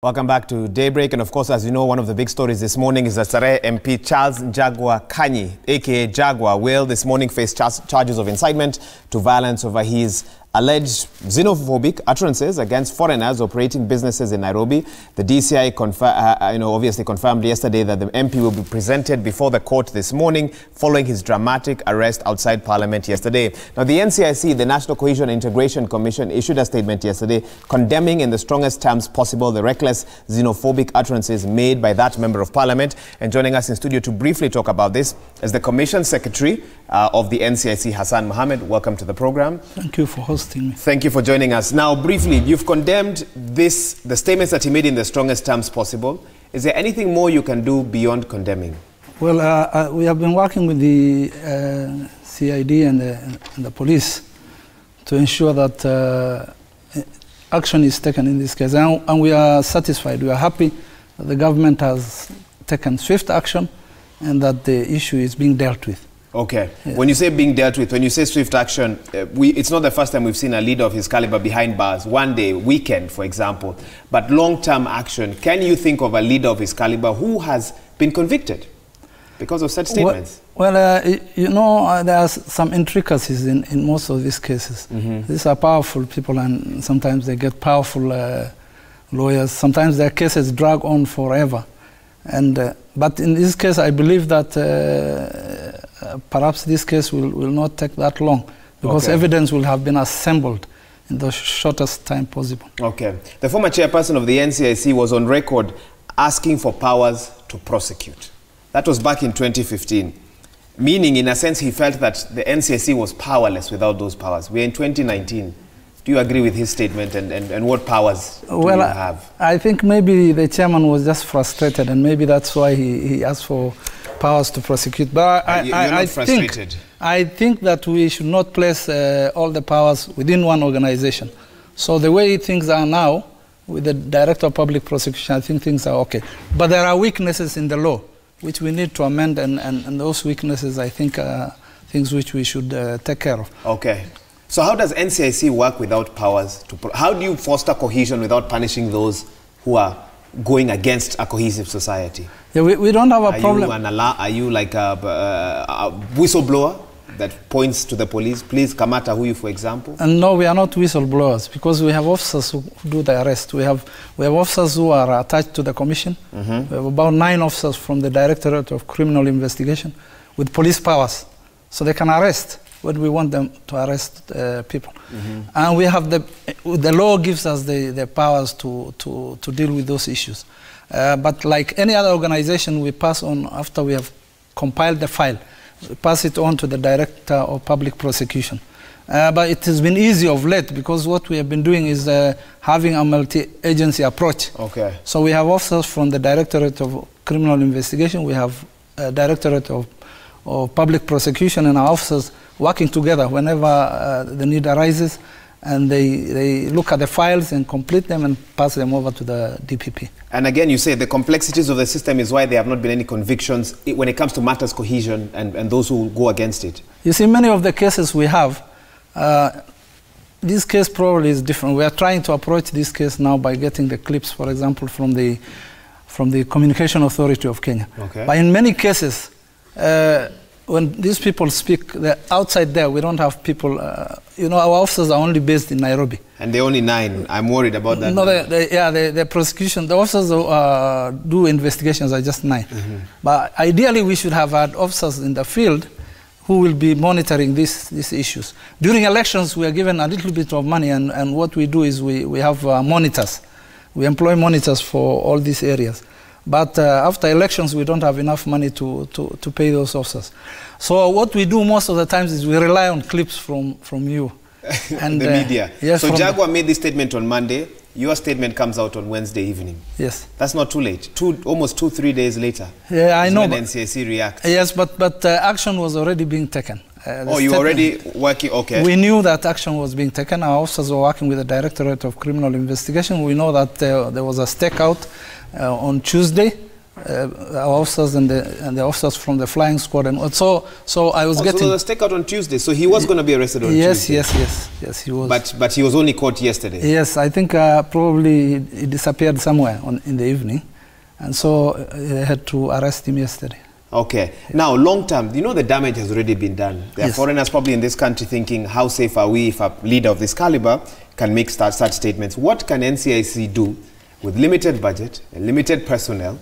Welcome back to Daybreak, and of course, as you know, one of the big stories this morning is that Sarai MP Charles Jaguar Kanyi, aka Jaguar, will this morning face charges of incitement to violence over his alleged xenophobic utterances against foreigners operating businesses in Nairobi. The DCI obviously confirmed yesterday that the MP will be presented before the court this morning following his dramatic arrest outside Parliament yesterday. Now, the NCIC, the National Cohesion and Integration Commission, issued a statement yesterday condemning in the strongest terms possible the reckless xenophobic utterances made by that Member of Parliament. And joining us in studio to briefly talk about this is the Commission Secretary of the NCIC, Hassan Mohammed. Welcome to the program. Thank you for hosting me. Thank you for joining us. Now, briefly, you've condemned the statements that he made in the strongest terms possible. Is there anything more you can do beyond condemning? Well, we have been working with the CID and the police to ensure that action is taken in this case. And we are satisfied, we are happy that the government has taken swift action and that the issue is being dealt with. Okay. Yes. When you say being dealt with, when you say swift action, it's not the first time we've seen a leader of his caliber behind bars, one day, weekend, for example. But long-term action, can you think of a leader of his caliber who has been convicted because of such statements? Well, there are some intricacies in most of these cases. These are powerful people, and sometimes they get powerful lawyers. Sometimes their cases drag on forever. But in this case, I believe that perhaps this case will not take that long, because evidence will have been assembled in the shortest time possible. Okay. The former chairperson of the NCIC was on record asking for powers to prosecute. That was back in 2015, meaning in a sense he felt that the NCIC was powerless without those powers. We're in 2019. Do you agree with his statement, and what powers do you have? I think maybe the chairman was just frustrated, and maybe that's why he asked for powers to prosecute. But I think that we should not place all the powers within one organization. So the way things are now, with the Director of Public Prosecution, I think things are okay. But there are weaknesses in the law which we need to amend, and those weaknesses, I think, are things which we should take care of. Okay. So how does NCIC work without powers? How do you foster cohesion without punishing those who are going against a cohesive society? Yeah, we don't have a problem. Are you like a whistleblower that points to the police? Please, Kamata Huyu, for example? And no, we are not whistleblowers, because we have officers who do the arrest. We have officers who are attached to the commission. We have about 9 officers from the Directorate of Criminal Investigation with police powers, so they can arrest when we want them to arrest people. And we have the law gives us the powers to deal with those issues. But like any other organization, we pass on, after we have compiled the file, we pass it on to the Director of Public Prosecution. But it has been easy of late, because what we have been doing is having a multi-agency approach. Okay. So we have officers from the Directorate of Criminal Investigation, we have Directorate of Public Prosecution, and our officers working together whenever the need arises, and they look at the files and complete them and pass them over to the DPP. And again, you say the complexities of the system is why there have not been any convictions when it comes to matters cohesion and those who go against it. You see, many of the cases we have, this case probably is different. We are trying to approach this case now by getting the clips, for example, from the Communication Authority of Kenya. Okay. But in many cases, when these people speak, outside there, we don't have people, our officers are only based in Nairobi. And they're only 9. I'm worried about that. No, the prosecution, the officers who do investigations are just 9. But ideally, we should have had officers in the field who will be monitoring these issues. During elections, we are given a little bit of money, and what we do is we have monitors. We employ monitors for all these areas. But after elections, we don't have enough money to pay those officers. So what we do most of the times is we rely on clips from you. And the media. Yes, so Jaguar made this statement on Monday. Your statement comes out on Wednesday evening. Yes. That's not too late. Almost 2-3 days later. Yeah, I know. When NCIC reacts. Yes, but action was already being taken. You already working? Okay. We knew that action was being taken. Our officers were working with the Directorate of Criminal Investigation. We know that there was a stakeout on Tuesday our officers and the officers from the flying squad, and so I was getting. So the stakeout on Tuesday. So he was going to be arrested on Tuesday. Yes, he was. But he was only caught yesterday. Yes, I think probably he disappeared somewhere in the evening, and so they had to arrest him yesterday. Okay. Now, long term, you know the damage has already been done. There are foreigners probably in this country thinking, how safe are we if a leader of this caliber can make such statements? What can NCIC do with limited budget and limited personnel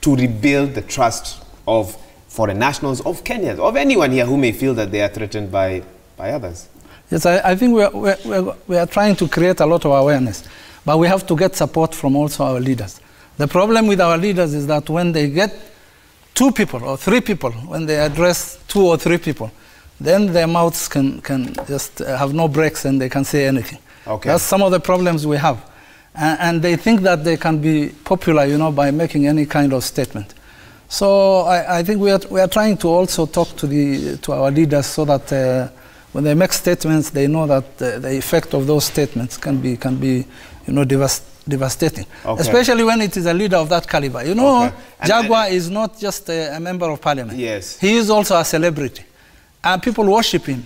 to rebuild the trust of foreign nationals, of Kenyans, of anyone here who may feel that they are threatened by others? Yes, I think we are trying to create a lot of awareness, but we have to get support from also our leaders. The problem with our leaders is that when they get 2 people or 3 people, when they address 2 or 3 people, then their mouths can just have no brakes and they can say anything. Okay. That's some of the problems we have. And they think that they can be popular, you know, by making any kind of statement. So I think we are trying to also talk to our leaders so that when they make statements, they know that the effect of those statements can be you know, devastating. Okay. Especially when it is a leader of that caliber. You know, Jaguar is not just a member of parliament. Yes. He is also a celebrity, and people worship him.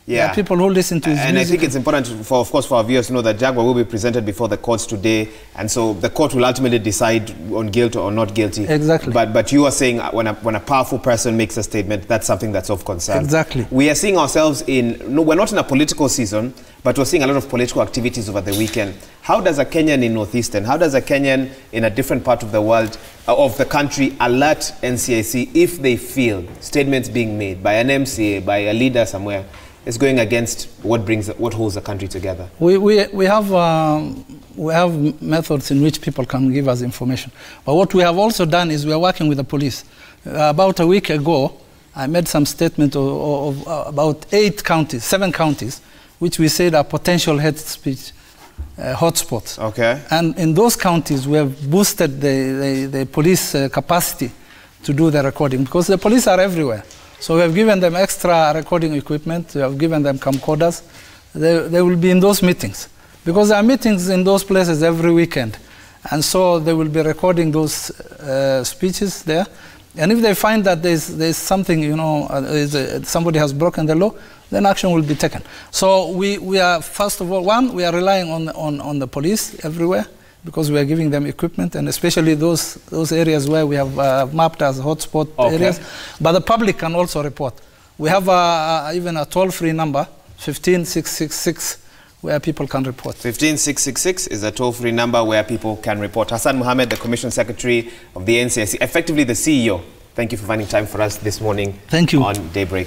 Yeah. People who listen to his music. And I think it's important, of course, for our viewers to know that Jaguar will be presented before the courts today, and so the court will ultimately decide on guilt or not guilty. Exactly. But you are saying when a powerful person makes a statement, that's something that's of concern. Exactly. We are seeing ourselves we're not in a political season, but we're seeing a lot of political activities over the weekend. How does a Kenyan in Northeastern, how does a Kenyan in a different part of the world, of the country, alert NCIC if they feel statements being made by an MCA, by a leader somewhere, is going against what holds the country together? We have methods in which people can give us information. But what we have also done is we are working with the police. About a week ago, I made some statement of about 7 counties, which we said are potential hate speech hotspots. Okay. And in those counties, we have boosted the police capacity to do the recording, because the police are everywhere. So we have given them extra recording equipment, we have given them camcorders. They will be in those meetings, because there are meetings in those places every weekend. And so they will be recording those speeches there. And if they find that there's something, you know, somebody has broken the law, then action will be taken. So we are, first of all, we are relying on the police everywhere, because we are giving them equipment, and especially those areas where we have mapped as hotspot areas. But the public can also report. We have even a toll-free number, 15666, where people can report. 15666 is a toll-free number where people can report. Hassan Mohammed, the Commission Secretary of the NCIC, effectively the CEO. Thank you for finding time for us this morning. Thank you. On Daybreak.